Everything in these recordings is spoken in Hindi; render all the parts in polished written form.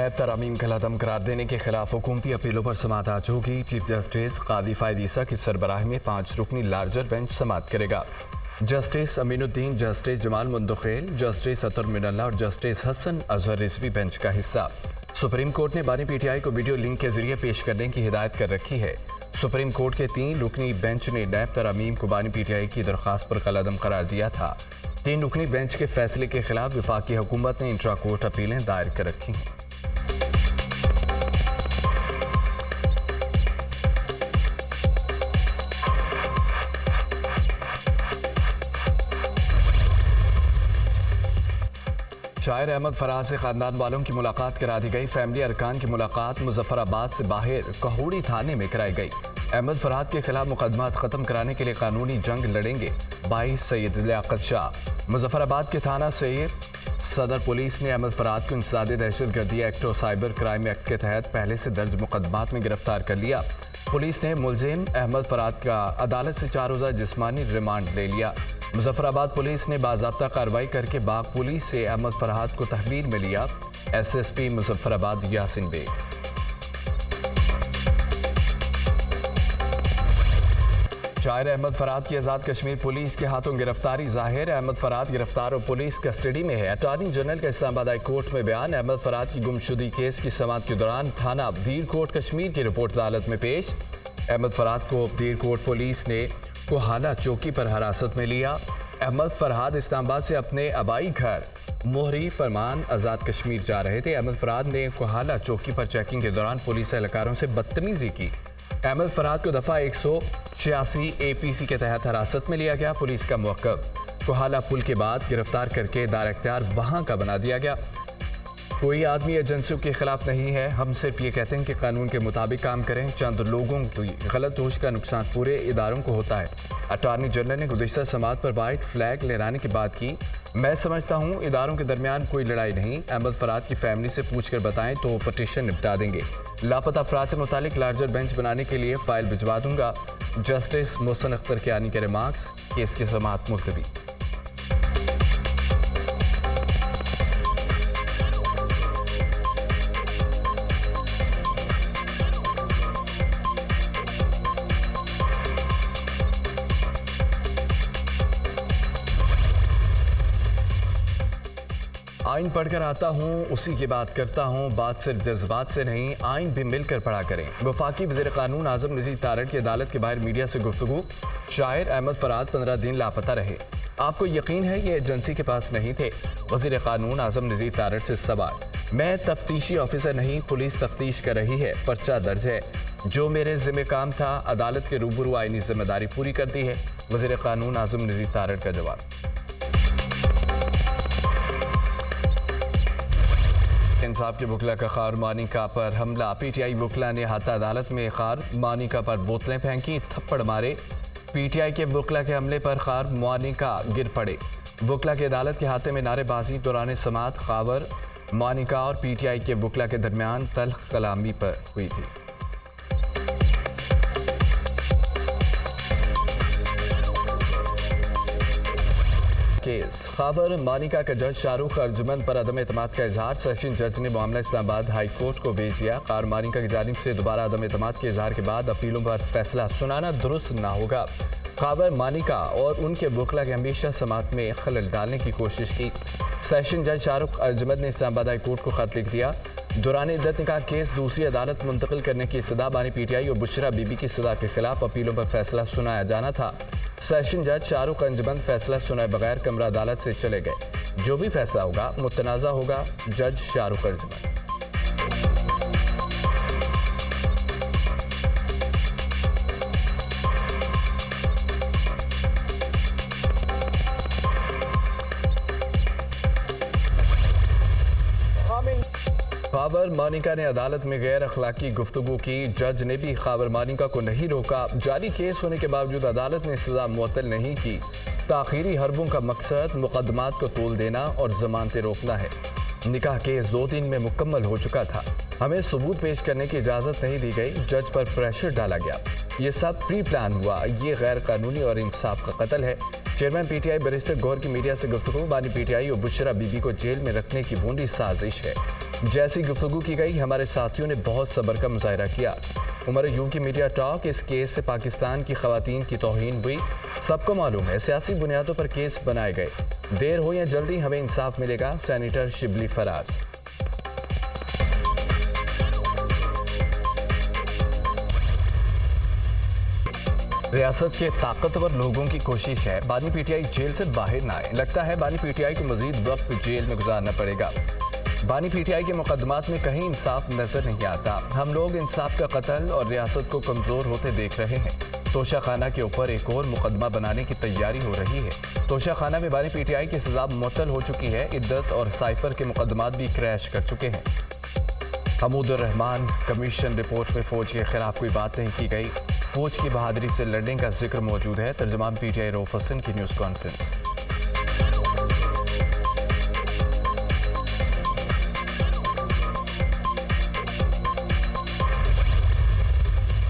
नैब तरमीम का लदम करार देने के खिलाफ हुकूमती अपीलों पर समाअत आज होगी। चीफ जस्टिस कादी फायद ईसा की सरबराही में 5 रुकनी लार्जर बेंच समाअत करेगा। Justice Aminuddin, justice Jamal Mandokhail, justice Athar Minallah और जस्टिस हसन अजहर रिजवी बेंच का हिस्सा। सुप्रीम कोर्ट ने बानी पीटीआई को वीडियो लिंक के जरिए पेश करने की हिदायत कर रखी है। सुप्रीम कोर्ट के 3 रुकनी बेंच ने नैब तरमीम को बानी पीटीआई की दरख्वास्त पर कलअदम करार दिया था। 3 रुकनी बेंच के फैसले के खिलाफ वफाकी हुकूमत ने इंट्रा कोर्ट अपीलें दायर कर रखी हैं। शायर अहमद फराज से खानदान वालों की मुलाकात करा दी गई। फैमिली अरकान की मुलाकात मुजफ्फराबाद से बाहर कहूड़ी थाने में कराई गई। अहमद फराज के खिलाफ मुकदमात खत्म कराने के लिए कानूनी जंग लड़ेंगे 22 सैयद लियाकत शाह। मुजफ्फराबाद के थाना से सदर पुलिस ने अहमद फराज को इंसदादी दहशतगर्दी एक्ट और साइबर क्राइम एक्ट के तहत पहले से दर्ज मुकदमात में गिरफ्तार कर लिया। पुलिस ने मुलजिम अहमद फराज का अदालत से 4 रोज़ा जिस्मानी रिमांड ले लिया। मुजफ्फराबाद पुलिस ने बाज़ाब्ता कार्रवाई करके बाग पुलिस से अहमद फराज को तहवील में लिया। एसएसपी मुजफ्फराबाद यासिन बेग। शायर अहमद फराज की आज़ाद कश्मीर पुलिस के हाथों गिरफ्तारी जाहिर। अहमद फराज गिरफ्तार और पुलिस कस्टडी में है। अटॉर्नी जनरल का इस्लामाबाद हाई कोर्ट में बयान। अहमद फराज की गुमशुदगी केस की समाअत के दौरान थाना दीर कोट कश्मीर की रिपोर्ट अदालत में पेश। अहमद फराज को दीर कोट पुलिस ने कोहाला चौकी पर हिरासत में लिया। अहमद फरहाद इस्लामाबाद से अपने आबाई घर मोहरी फरमान आज़ाद कश्मीर जा रहे थे। अहमद फरहाद ने कोहाला चौकी पर चेकिंग के दौरान पुलिस एहलकारों से बदतमीजी की। अहमद फरहाद को दफ़ा 186 APC के तहत हिरासत में लिया गया। पुलिस का मौक़िफ़ कोहाला पुल के बाद गिरफ्तार करके दार इख्तियार वहाँ का बना दिया गया। कोई आदमी एजेंसियों के खिलाफ नहीं है, हम सिर्फ ये कहते हैं कि कानून के मुताबिक काम करें। चंद लोगों की गलत होश का नुकसान पूरे इदारों को होता है। अटॉर्नी जनरल ने गुज़िश्ता समाअत पर वाइट फ्लैग लहराने की बात की। मैं समझता हूँ इदारों के दरमियान कोई लड़ाई नहीं। अहमद फराज की फैमिली से पूछ कर बताएं तो पटिशन निपटा देंगे। लापता अफराद से मुतालिक लार्जर बेंच बनाने के लिए फाइल भिजवा दूंगा। जस्टिस मोहसिन अख्तर कियानी के रिमार्क्स। केस की समाअत मुलतवी। आइन पढ़कर आता हूँ, उसी की बात करता हूँ। बात सिर्फ जज्बात से नहीं, आइन भी मिलकर पढ़ा करें। वफाकी वज़ीर कानून आज़म नज़ीर तारड़ की अदालत के बाहर मीडिया से गुफ्तगू। शायर अहमद फराज 15 दिन लापता रहे। आपको यकीन है ये एजेंसी के पास नहीं थे? वज़ीर कानून आज़म नज़ीर तारड़ से सवाल। मैं तफ्तीशी ऑफिसर नहीं, पुलिस तफ्तीश कर रही है, पर्चा दर्ज है। जो मेरे ज़िम्मे काम था अदालत के रूबरू आइनी जिम्मेदारी पूरी करती है। वज़ीर कानून आज़म नज़ीर तारड़ का जवाब। इंसाफ के वकला का खार मानिका पर हमला। पीटीआई वकला ने हाथा अदालत में खार मानिका पर बोतलें फेंकी, थप्पड़ मारे। पीटीआई के वकला के हमले पर खार मानिका गिर पड़े। वकला की अदालत के हाथे में नारेबाजी दौरान समाअत खावर मानिका और पीटीआई के वकला के दरमियान तल्ख कलामी पर हुई थी। केस खाबर मानिका का जज शाहरुख अर्जुमंद पर अदम एतमाद का इजहार। सेशन जज ने मामला इस्लामाबाद हाई कोर्ट को भेज दिया। खार मानिका की जानिब से दोबारा अदम एतमाद के इजहार के बाद अपीलों पर फैसला सुनाना दुरुस्त ना होगा। खाबर मानिका और उनके वकला के हमेशा समाअत में खलल डालने की कोशिश की। सेशन जज शाहरुख अर्जुमंद ने इस्लामाबाद हाई कोर्ट को खत लिख दिया। दौरान इद्दत निकाह केस दूसरी अदालत मुंतकिल करने की सदा बानी पीटीआई और बुशरा बीबी की सदा के खिलाफ अपीलों पर फैसला सुनाया जाना था। सेशन जज शाहरुख अर्जुमंद फैसला सुनाए बगैर कमरा अदालत से चले गए। जो भी फैसला होगा मुतनाज़ा होगा। जज शाहरुख अर्जुमंद। खाबर मानिका ने अदालत में गैर अखलाकी गुफ्तगू की। जज ने भी खाबर मानिका को नहीं रोका। जारी केस होने के बावजूद अदालत ने सजा मुअत्तल नहीं की। ताखीरी हरबों का मकसद मुकदमात को तोल देना और जमानतें रोकना है। निकाह केस 2 दिन में मुकम्मल हो चुका था। हमें सबूत पेश करने की इजाज़त नहीं दी गई। जज पर प्रेशर डाला गया। ये सब प्री प्लान हुआ। ये गैर कानूनी और इंसाफ का कत्ल है। चेयरमैन पीटीआई बैरिस्टर गौहर की मीडिया से गुफ्तगू। बानी पीटीआई और बुशरा बीबी को जेल में रखने की भूंडी साजिश है। जैसी गुफ्तगू की गई, हमारे साथियों ने बहुत सब्र का मुजाहरा किया। उमर अय्यूब की मीडिया टॉक। इस केस से पाकिस्तान की खवातीन की तौहीन हुई। सबको मालूम है सियासी बुनियादों पर केस बनाए गए। देर हो या जल्दी हमें इंसाफ मिलेगा। सेनेटर शिबली फराज। रियासत के ताकतवर लोगों की कोशिश है बानी पीटीआई जेल से बाहर ना आए। लगता है बानी पीटीआई को मजीद वक्त जेल में गुजारना पड़ेगा। बानी पीटीआई के मुकदमात में कहीं इंसाफ नजर नहीं आता। हम लोग इंसाफ का कत्ल और रियासत को कमजोर होते देख रहे हैं। तोशा खाना के ऊपर एक और मुकदमा बनाने की तैयारी हो रही है। तोशा खाना में बानी पीटीआई की सजा मुअत्तल हो चुकी है। इद्दत और साइफर के मुकदमात भी क्रैश कर चुके हैं। हमूदुर रहमान कमीशन रिपोर्ट में फौज के खिलाफ कोई बात नहीं की गई। फौज की बहादुरी से लड़ने का जिक्र मौजूद है। तर्जुमान पीटीआई रऊफ हसन की न्यूज़ कॉन्फ्रेंस।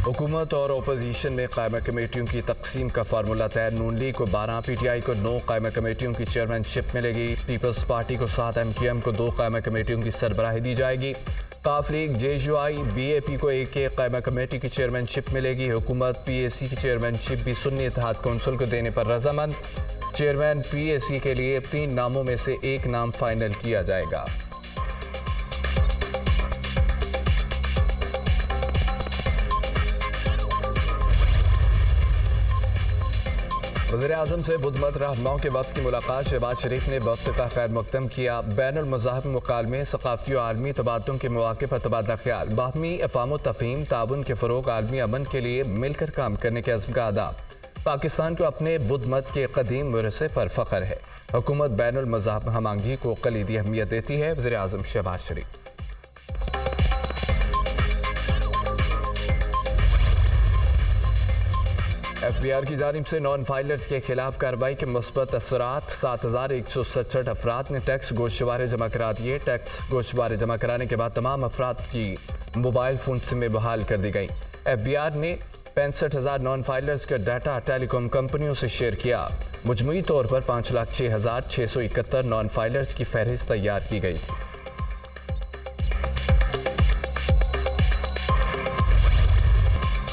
हुकूमत और अपोजिशन में कायमा कमेटियों की तकसीम का फार्मूला तय। नून लीग को 12, पीटीआई को 9 कायमा कमेटियों की चेयरमैनशिप मिलेगी। पीपल्स पार्टी को 7, एमक्यूएम को 2 कायमा कमेटियों की सरबराही दी जाएगी। काफ लीग, जेयूआई, बीएपी को एक कायमा कमेटी की चेयरमैनशिप मिलेगी। हुकूमत पीएसी की चेयरमैनशिप भी सुन्नी इत्तेहाद कौंसिल को देने पर रजामंद। चेयरमैन पीएसी के लिए 3 नामों में से एक नाम फाइनल किया जाएगा। वज़ीर-ए-आज़म से बुधमत रहनुमाओं के वक्त की मुलाकात। शहबाज शरीफ ने वक्त का खैर मकदम किया। बैनुल मज़ाहब मुकालमे, सक़ाफ़ती और आलमी तबादलों के मौक़े पर तबादला ख्याल। बाहमी अफ़ाम व तफ़हीम, ताउन के फ़रोग़, आलमी अमन के लिए मिलकर काम करने के अज़्म का अदा। पाकिस्तान को अपने बुधमत के कदीम विरसे पर फ़ख्र है। हुकूमत बैनुल मज़ाहब हमआहंगी को कलीदी अहमियत देती है। वज़ीर-ए-आज़म शहबाज शरीफ। FBI की जानिब से नॉन फाइलर्स के खिलाफ कार्रवाई के मुस्बत असरात। 7167 अफराद ने टैक्स गोशवारे जमा करा दिए। टैक्स गोशवारे जमा कराने के बाद तमाम अफराद की मोबाइल फ़ोन सिमें बहाल कर दी गई। FBI ने 65,000 नॉन फाइलर्स का डाटा टेलीकॉम कंपनियों से शेयर किया। मजमूई तौर पर 5,06,671 नॉन फाइलर्स की फहरिस्त तैयार की गई थी।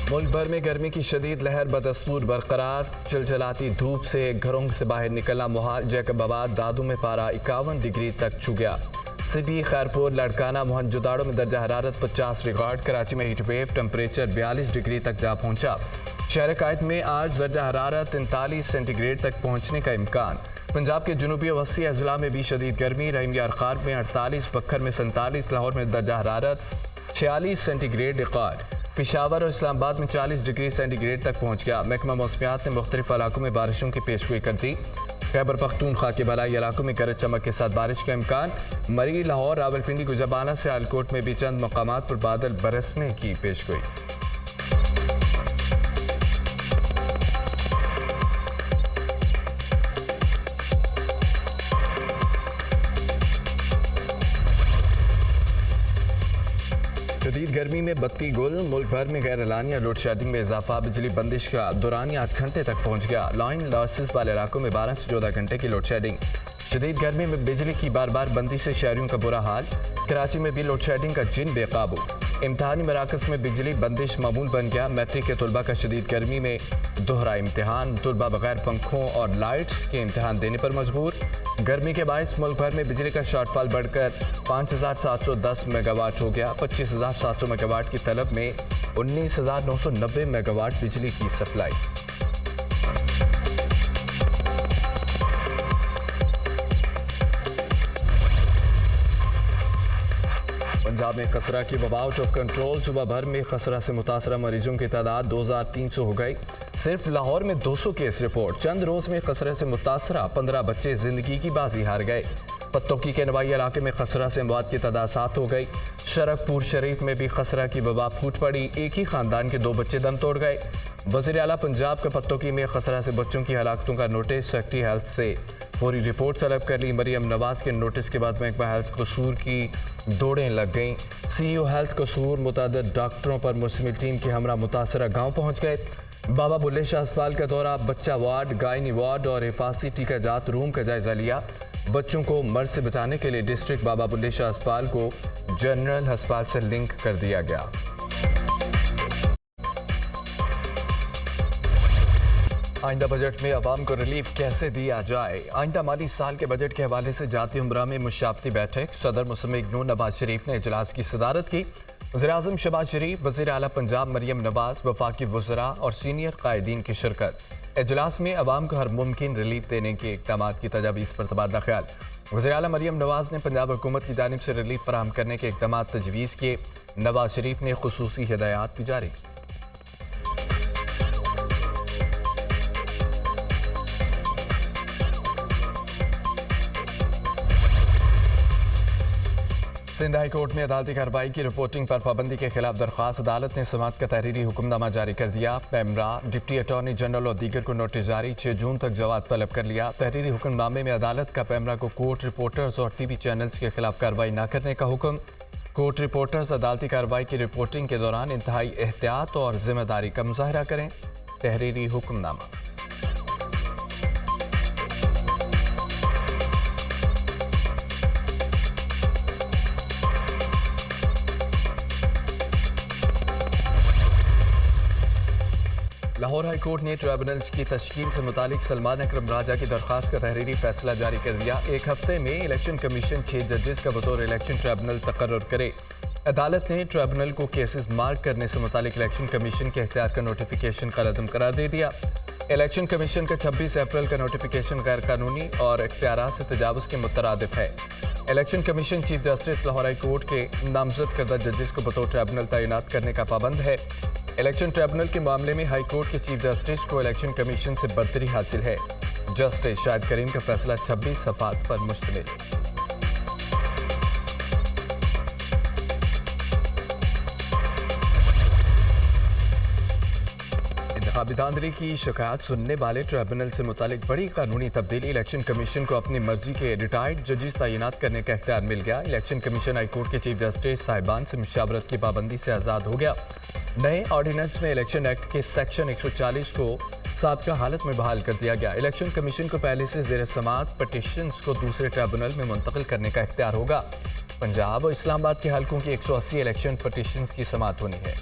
मुल्क भर में गर्मी की शदीद लहर बदस्तूर बरकरार। चिलचिलाती धूप से घरों से बाहर निकलना मुहाल। जैकबाबाद, दादू में पारा 51 डिग्री तक छू गया। सिबी, खैरपुर, लड़काना, मोहनजोदाड़ो में दर्जा हरारत 50 रिकॉर्ड। कराची में हीट वेव टेम्परेचर 42 डिग्री तक जा पहुंचा। शहर कायद में आज दर्जा हरारत 39 सेंटीग्रेड तक पहुंचने का इम्कान। पंजाब के जनूबी वसी अजला में भी शदीद गर्मी। रहीम यार खार में 48, बखर में 47, लाहौर में दर्जा हरारत 46 सेंटीग्रेड रिकॉर्ड। पेशावर और इस्लामाबाद में 40 डिग्री सेंटीग्रेड तक पहुंच गया। महकमा मौसमियात ने मुख्तलिफ इलाकों में बारिशों की पेशगोई कर दी। खैबर पख्तूनख्वा के बलाई इलाकों में गरज चमक के साथ बारिश का इम्कान। मरी, लाहौर, रावलपिंडी, गुजराबाना से सियालकोट में भी चंद मकामात पर बादल बरसने की पेशगोई। शदीद गर्मी में बत्ती गुल। मुल्क भर में गैर एलानिया लोड शेडिंग में इजाफा। बिजली बंदिश का दौरानिया 8 घंटे तक पहुंच गया। लाइन लॉसेस वाले इलाकों में 12 से 14 घंटे की लोड शेडिंग। शदीद गर्मी में बिजली की बार बार बंदी से शहरियों का बुरा हाल। कराची में भी लोड शेडिंग का जिन बेकाबू। इम्तहानी मराकज़ में बिजली बंदिश मामूल बन गया। मैट्रिक के तलबा का शदीद गर्मी में दोहरा इम्तहान। तलबा बगैर पंखों और लाइट्स के इम्तहान देने पर मजबूर। गर्मी के बायस मुल्क भर में बिजली का शॉर्टफॉल बढ़कर 5,710 मेगावाट हो गया। 25,700 मेगावाट की तलब में 19,990 मेगावाट बिजली की सप्लाई। पंजाब में खसरा की वबा आउट ऑफ कंट्रोल। सुबह भर में खसरा से मुतासरा मरीजों की तादाद 2,300 हो गई। सिर्फ लाहौर में 200 केस रिपोर्ट। चंद रोज में खसरे से मुतासरा 15 बच्चे जिंदगी की बाजी हार गए। पत्तोकी के नवाई इलाके में खसरा से अमवात की तादाद 7 हो गई। शरकपुर शरीफ में भी खसरा की वबा फूट पड़ी। एक ही खानदान के 2 बच्चे दम तोड़ गए। वज़ीर आला पंजाब का पत्तोकी में खसरा से बच्चों की हलाकतों का नोटिस। सेक्रेटरी हेल्थ से फौरी रिपोर्ट तलब कर ली। मरियम नवाज के नोटिस के बाद महकमा हेल्थ कसूर की दौड़ें लग गईं। CEO हेल्थ कसूर मुतअद्दिद डॉक्टरों पर मुश्तमिल टीम के हमरा मुतासरा गांव पहुंच गए। बाबा बुल्ले शाह अस्पताल का दौरा, बच्चा वार्ड, गायनी वार्ड और हिफाजती टीका जात रूम का जायजा लिया। बच्चों को मर्ज से बचाने के लिए डिस्ट्रिक्ट बाबा बुल्ले शाह अस्पताल को जनरल अस्पताल से लिंक कर दिया गया। आइंदा बजट में अवाम को रिलीफ कैसे दिया जाए। आइंदा माली साल के बजट के हवाले से जाती उम्रा में मुशावरती बैठक, सदर मुसम्म इग्नू नवाज शरीफ ने इजलास की सदारत की। वज़ीर-ए-आज़म शहबाज शरीफ, वज़ीर आला पंजाब मरियम नवाज, वफाकी वज़रा और सीनियर कायदीन की शिरकत। इजलास में अवाम को हर मुमकिन रिलीफ देने के इक़दाम की तजावीज़ पर तबादला ख्याल। वज़ीर आला मरियम नवाज ने पंजाब हुकूमत की जानिब से रिलीफ फराहम करने के इक़दाम तजवीज़ किए। नवाज शरीफ ने खुसूसी हिदायत भी जारी की। सिंध हाई कोर्ट में अदालती कार्रवाई की रिपोर्टिंग पर पाबंदी के खिलाफ दरख्वास्त, अदालत ने समाअत का तहरीरी हुक्मनामा जारी कर दिया। पैमरा, डिप्टी अटॉर्नी जनरल और दीगर को नोटिस जारी, 6 जून तक जवाब तलब कर लिया। तहरीरी हुक्मनामे में अदालत का पैमरा को कोर्ट रिपोर्टर्स और टीवी चैनल्स के खिलाफ कार्रवाई न करने का हुक्म। कोर्ट रिपोर्टर्स अदालती कार्रवाई की रिपोर्टिंग के दौरान इंतहाई एहतियात और जिम्मेदारी का मुजाहरा करें। तहरीरी हुक्मनामा। लाहौर हाई कोर्ट ने ट्राइब्यूनल्स की तश्कील से मुतालिक सलमान अकरम राजा की दरख्वास्त का तहरीरी फैसला जारी कर दिया। एक हफ्ते में इलेक्शन कमीशन 6 जजेस का बतौर इलेक्शन ट्राइब्यूनल तकर्रुर करे। अदालत ने ट्राइब्यूनल को केसेस मार्क करने से मुतालिक इलेक्शन कमीशन के इख्तियार का नोटिफिकेशन कलअदम करार दे दिया। इलेक्शन कमीशन का 26 अप्रैल का नोटिफिकेशन गैर कानूनी और इख्तियारात से तजावुज़ के मुतरादिफ है। Election commission chief justice Lahore high court के नामजद करदा जजेस को बतौर ट्राइब्यूनल तैनात करने का पाबंद है। इलेक्शन ट्राइब्यूनल के मामले में हाई कोर्ट के चीफ जस्टिस को इलेक्शन कमीशन से बरतरी हासिल है। जस्टिस शाहिद करीम का फैसला 26 सफ़ात पर मुश्तमिल। इंतखाबी धांधली की शिकायत सुनने वाले ट्राइब्यूनल से मुतालिक बड़ी कानूनी तब्दीली, इलेक्शन कमीशन को अपनी मर्जी के रिटायर्ड जजेस तैनात करने का इख्तियार मिल गया। इलेक्शन कमीशन हाई कोर्ट के चीफ जस्टिस साहिबान से मुशावरत की पाबंदी से आज़ाद हो गया। नए ऑर्डिनेंस में इलेक्शन एक्ट के सेक्शन 140 को साबका हालत में बहाल कर दिया गया। इलेक्शन कमीशन को पहले से ज़ेर समाअत पटिशन्स को दूसरे ट्राइब्यूनल में मुंतकिल करने का इख्तियार होगा। पंजाब और इस्लामाबाद के हलकों की 180 इलेक्शन पटिशन्स की समाअत होनी है।